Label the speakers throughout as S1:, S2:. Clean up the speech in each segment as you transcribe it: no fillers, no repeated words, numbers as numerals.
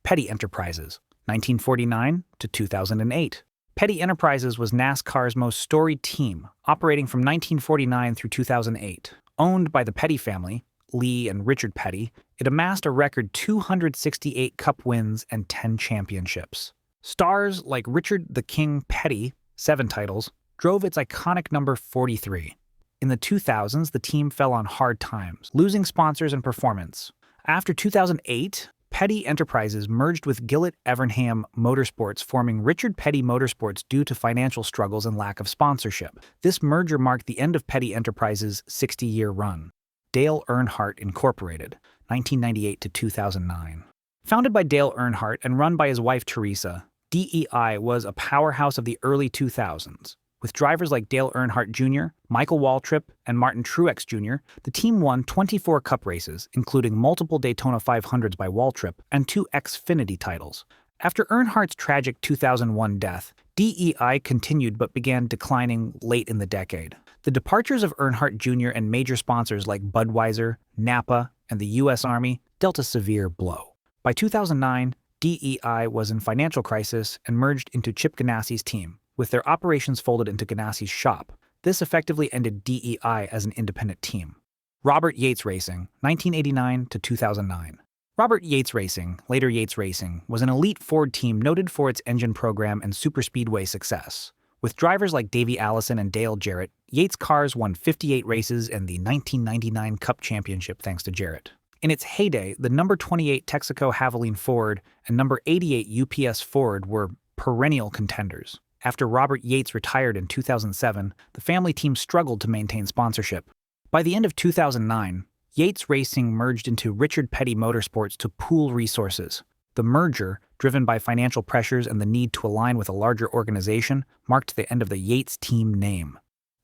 S1: Petty Enterprises, 1949 to 2008. Petty Enterprises was NASCAR's most storied team, operating from 1949 through 2008. Owned by the Petty family, Lee and Richard Petty, it amassed a record 268 Cup wins and 10 championships. Stars like Richard the King Petty, 7 titles, drove its iconic number 43. In the 2000s, the team fell on hard times, losing sponsors and performance. After 2008, Petty Enterprises merged with Evernham Motorsports, forming Richard Petty Motorsports due to financial struggles and lack of sponsorship. This merger marked the end of Petty Enterprises' 60-year run. Dale Earnhardt Incorporated, 1998 to 2009. Founded by Dale Earnhardt and run by his wife Teresa, DEI was a powerhouse of the early 2000s. With drivers like Dale Earnhardt Jr., Michael Waltrip, and Martin Truex Jr., the team won 24 Cup races, including multiple Daytona 500s by Waltrip and 2 Xfinity titles. After Earnhardt's tragic 2001 death, DEI continued but began declining late in the decade. The departures of Earnhardt Jr. and major sponsors like Budweiser, Napa, and the U.S. Army dealt a severe blow. By 2009, DEI was in financial crisis and merged into Chip Ganassi's team, with their operations folded into Ganassi's shop. This effectively ended DEI as an independent team. Robert Yates Racing, 1989 to 2009. Robert Yates Racing, later Yates Racing, was an elite Ford team noted for its engine program and superspeedway success. With drivers like Davey Allison and Dale Jarrett, Yates cars won 58 races and the 1999 Cup Championship thanks to Jarrett. In its heyday, the number 28 Texaco Havoline Ford and number 88 UPS Ford were perennial contenders. After Robert Yates retired in 2007, the family team struggled to maintain sponsorship. By the end of 2009, Yates Racing merged into Richard Petty Motorsports to pool resources. The merger, driven by financial pressures and the need to align with a larger organization, marked the end of the Yates team name.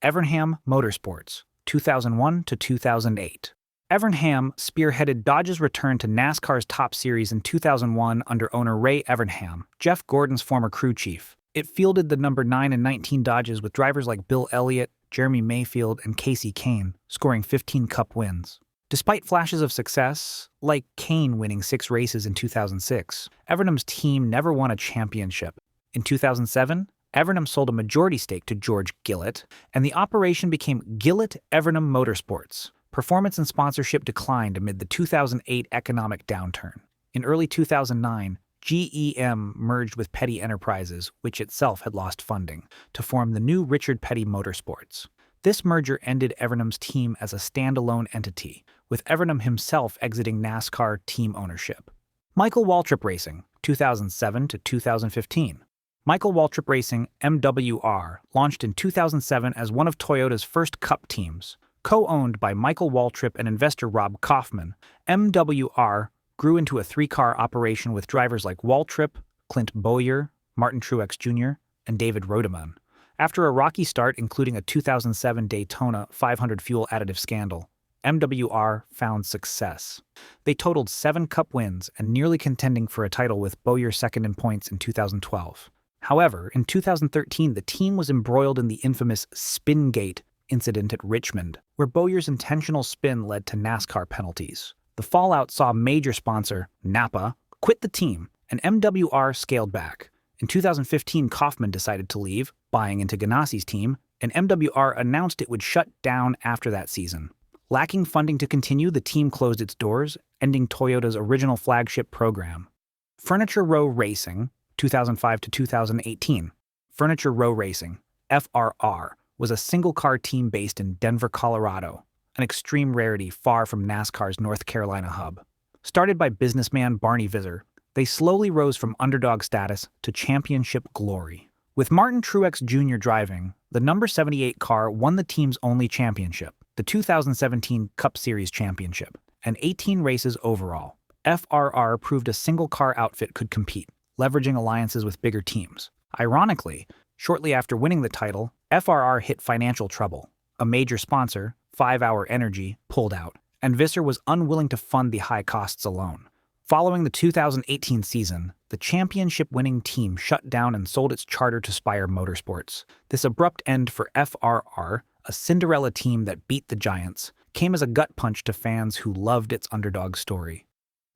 S1: Evernham Motorsports, 2001 to 2008. Evernham spearheaded Dodge's return to NASCAR's Top Series in 2001 under owner Ray Evernham, Jeff Gordon's former crew chief. It fielded the number 9 and 19 Dodges with drivers like Bill Elliott, Jeremy Mayfield, and Casey Kane, scoring 15 Cup wins. Despite flashes of success, like Kane winning 6 races in 2006, Evernham's team never won a championship. In 2007, Evernham sold a majority stake to George Gillett, and the operation became Gillett Evernham Motorsports. Performance and sponsorship declined amid the 2008 economic downturn. In early 2009, GEM merged with Petty Enterprises, which itself had lost funding, to form the new Richard Petty Motorsports. This merger ended Evernham's team as a standalone entity, with Evernham himself exiting NASCAR team ownership. Michael Waltrip Racing, 2007 to 2015. Michael Waltrip Racing, MWR, launched in 2007 as one of Toyota's first Cup teams. Co-owned by Michael Waltrip and investor Rob Kaufman, MWR grew into a 3-car operation with drivers like Waltrip, Clint Bowyer, Martin Truex Jr., and David Rodeman. After a rocky start, including a 2007 Daytona 500 fuel additive scandal, MWR found success. They totaled 7 Cup wins and nearly contending for a title with Bowyer second in points in 2012. However, in 2013, the team was embroiled in the infamous Spingate incident at Richmond, where Bowyer's intentional spin led to NASCAR penalties. The fallout saw major sponsor, Napa, quit the team, and MWR scaled back. In 2015, Kaufman decided to leave, buying into Ganassi's team, and MWR announced it would shut down after that season. Lacking funding to continue, the team closed its doors, ending Toyota's original flagship program. Furniture Row Racing, 2005 to 2018. Furniture Row Racing, FRR, was a single-car team based in Denver, Colorado, an extreme rarity far from NASCAR's North Carolina hub. Started by businessman Barney Visser, they slowly rose from underdog status to championship glory. With Martin Truex Jr. driving, the number 78 car won the team's only championship, the 2017 Cup Series championship, and 18 races overall. FRR proved a single-car outfit could compete, leveraging alliances with bigger teams. Ironically, shortly after winning the title, FRR hit financial trouble. A major sponsor, 5 Hour Energy, pulled out, and Visser was unwilling to fund the high costs alone. Following the 2018 season, the championship-winning team shut down and sold its charter to Spire Motorsports. This abrupt end for FRR, a Cinderella team that beat the Giants, came as a gut punch to fans who loved its underdog story.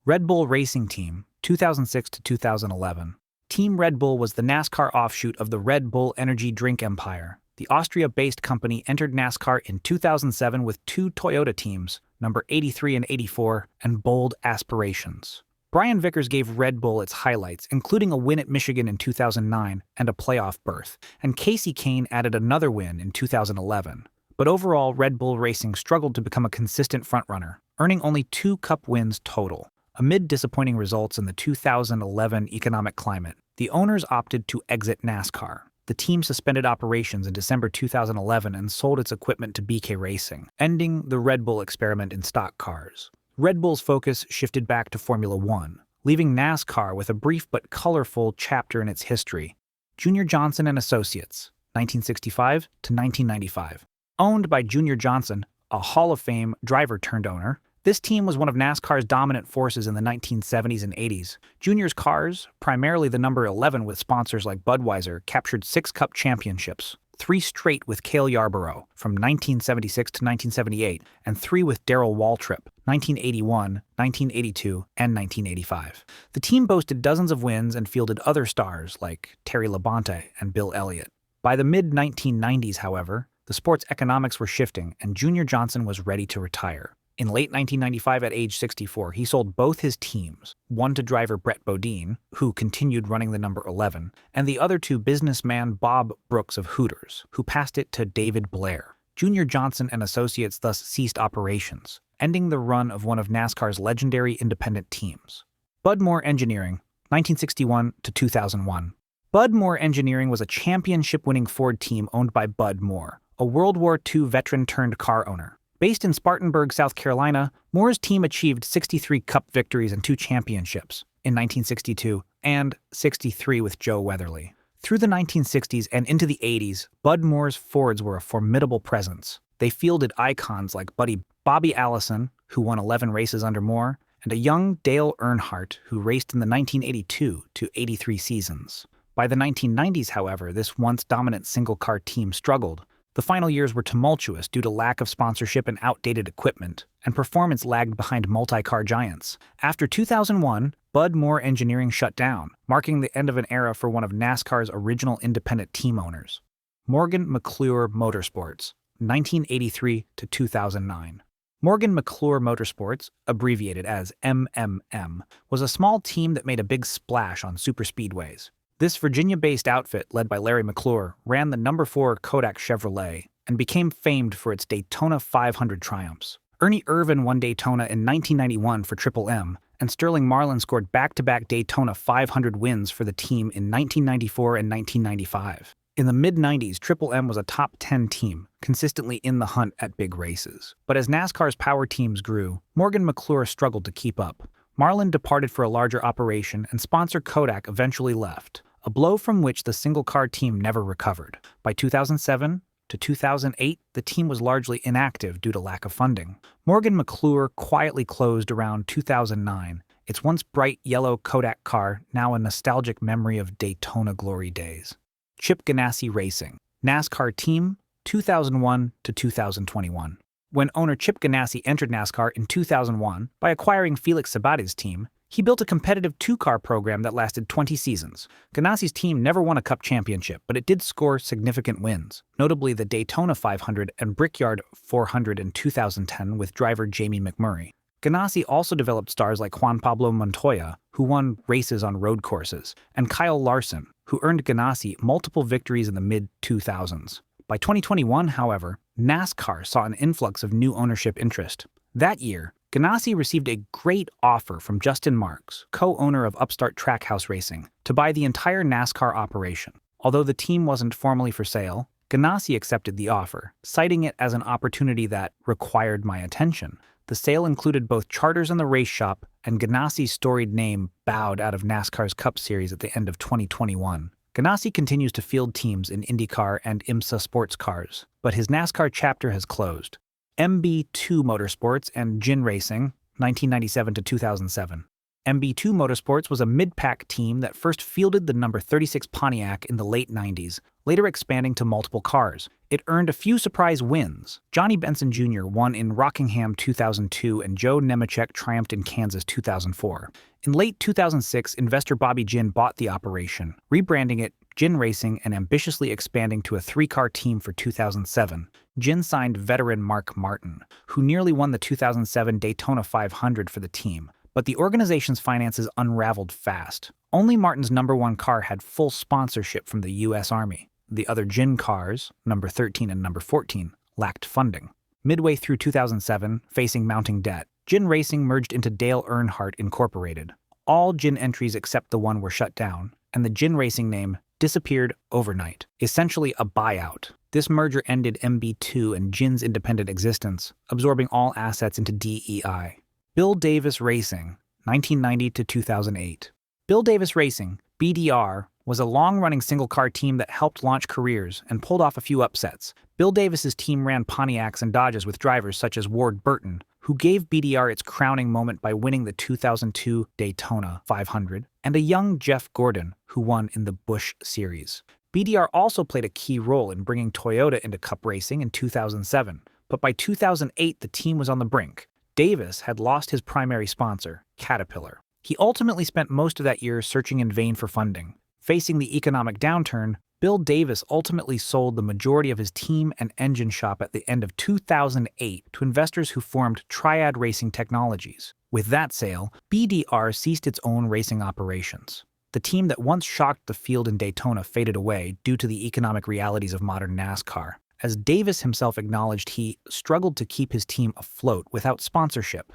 S1: Red Bull Racing Team, 2006 to 2011. Team Red Bull was the NASCAR offshoot of the Red Bull energy drink empire. The Austria-based company entered NASCAR in 2007 with two Toyota teams, number 83 and 84, and bold aspirations. Brian Vickers gave Red Bull its highlights, including a win at Michigan in 2009 and a playoff berth, and Casey Kane added another win in 2011. But overall, Red Bull Racing struggled to become a consistent frontrunner, earning only 2 Cup wins total. Amid disappointing results in the 2011 economic climate, the owners opted to exit NASCAR. The team suspended operations in December 2011 and sold its equipment to BK Racing, ending the Red Bull experiment in stock cars. Red Bull's focus shifted back to Formula One, leaving NASCAR with a brief but colorful chapter in its history. Junior Johnson and Associates, 1965 to 1995. Owned by Junior Johnson, a Hall of Fame driver-turned-owner, this team was one of NASCAR's dominant forces in the 1970s and 80s. Junior's cars, primarily the number 11 with sponsors like Budweiser, captured 6 Cup championships, 3 straight with Cale Yarborough from 1976 to 1978, and 3 with Darrell Waltrip, 1981, 1982, and 1985. The team boasted dozens of wins and fielded other stars like Terry Labonte and Bill Elliott. By the mid-1990s, however, the sport's economics were shifting and Junior Johnson was ready to retire. In late 1995 at age 64, he sold both his teams, one to driver Brett Bodine, who continued running the number 11, and the other to businessman Bob Brooks of Hooters, who passed it to David Blair. Junior Johnson and Associates thus ceased operations, ending the run of one of NASCAR's legendary independent teams. Budmore Engineering, 1961 to 2001. Budmore Engineering was a championship-winning Ford team owned by Bud Moore, a World War II veteran-turned-car owner. Based in Spartanburg, South Carolina, Moore's team achieved 63 Cup victories and 2 championships in 1962 and 63 with Joe Weatherly. Through the 1960s and into the 80s, Bud Moore's Fords were a formidable presence. They fielded icons like Bobby Allison, who won 11 races under Moore, and a young Dale Earnhardt, who raced in the 1982 to 83 seasons. By the 1990s, however, this once dominant single-car team struggled. The final years were tumultuous due to lack of sponsorship and outdated equipment, and performance lagged behind multi-car giants. After 2001, Bud Moore Engineering shut down, marking the end of an era for one of NASCAR's original independent team owners. Morgan McClure Motorsports, 1983 to 2009. Morgan McClure Motorsports, abbreviated as MMM, was a small team that made a big splash on superspeedways. This Virginia-based outfit, led by Larry McClure, ran the number 4 Kodak Chevrolet and became famed for its Daytona 500 triumphs. Ernie Irvan won Daytona in 1991 for Triple M, and Sterling Marlin scored back-to-back Daytona 500 wins for the team in 1994 and 1995. In the mid-90s, Triple M was a top 10 team, consistently in the hunt at big races. But as NASCAR's power teams grew, Morgan McClure struggled to keep up. Marlin departed for a larger operation, and sponsor Kodak eventually left, a blow from which the single-car team never recovered. By 2007 to 2008, the team was largely inactive due to lack of funding. Morgan McClure quietly closed around 2009, its once bright yellow Kodak car now a nostalgic memory of Daytona glory days. Chip Ganassi Racing, NASCAR Team, 2001 to 2021. When owner Chip Ganassi entered NASCAR in 2001 by acquiring Felix Sabate's team, he built a competitive 2-car program that lasted 20 seasons. Ganassi's team never won a Cup championship, but it did score significant wins, notably the Daytona 500 and Brickyard 400 in 2010 with driver Jamie McMurray. Ganassi also developed stars like Juan Pablo Montoya, who won races on road courses, and Kyle Larson, who earned Ganassi multiple victories in the mid-2000s. By 2021, however, NASCAR saw an influx of new ownership interest. That year, Ganassi received a great offer from Justin Marks, co-owner of Upstart Trackhouse Racing, to buy the entire NASCAR operation. Although the team wasn't formally for sale, Ganassi accepted the offer, citing it as an opportunity that required my attention. The sale included both charters in the race shop, and Ganassi's storied name bowed out of NASCAR's Cup Series at the end of 2021. Ganassi continues to field teams in IndyCar and IMSA sports cars, but his NASCAR chapter has closed. MB2 Motorsports and Ginn Racing, 1997 to 2007. MB2 Motorsports was a mid-pack team that first fielded the number 36 Pontiac in the late 90s, later expanding to multiple cars. It earned a few surprise wins. Johnny Benson Jr. won in Rockingham 2002 and Joe Nemechek triumphed in Kansas 2004. In late 2006, investor Bobby Ginn bought the operation, rebranding it Ginn Racing and ambitiously expanding to a three-car team for 2007. Ginn signed veteran Mark Martin, who nearly won the 2007 Daytona 500 for the team, but the organization's finances unraveled fast. Only Martin's number 1 car had full sponsorship from the U.S. Army. The other Ginn cars, number 13 and number 14, lacked funding. Midway through 2007, facing mounting debt, Ginn Racing merged into Dale Earnhardt Incorporated. All Ginn entries except the one were shut down, and the Ginn Racing name disappeared overnight, essentially a buyout. This merger ended MB2 and Ginn's independent existence, absorbing all assets into DEI. Bill Davis Racing, 1990 to 2008. Bill Davis Racing, BDR, was a long-running single-car team that helped launch careers and pulled off a few upsets. Bill Davis's team ran Pontiacs and Dodges with drivers such as Ward Burton, who gave BDR its crowning moment by winning the 2002 Daytona 500, and a young Jeff Gordon, who won in the Busch Series. BDR also played a key role in bringing Toyota into Cup racing in 2007, but by 2008 the team was on the brink. Davis had lost his primary sponsor, Caterpillar. He ultimately spent most of that year searching in vain for funding. Facing the economic downturn, Bill Davis ultimately sold the majority of his team and engine shop at the end of 2008 to investors who formed Triad Racing Technologies. With that sale, BDR ceased its own racing operations. The team that once shocked the field in Daytona faded away due to the economic realities of modern NASCAR. As Davis himself acknowledged, he struggled to keep his team afloat without sponsorship.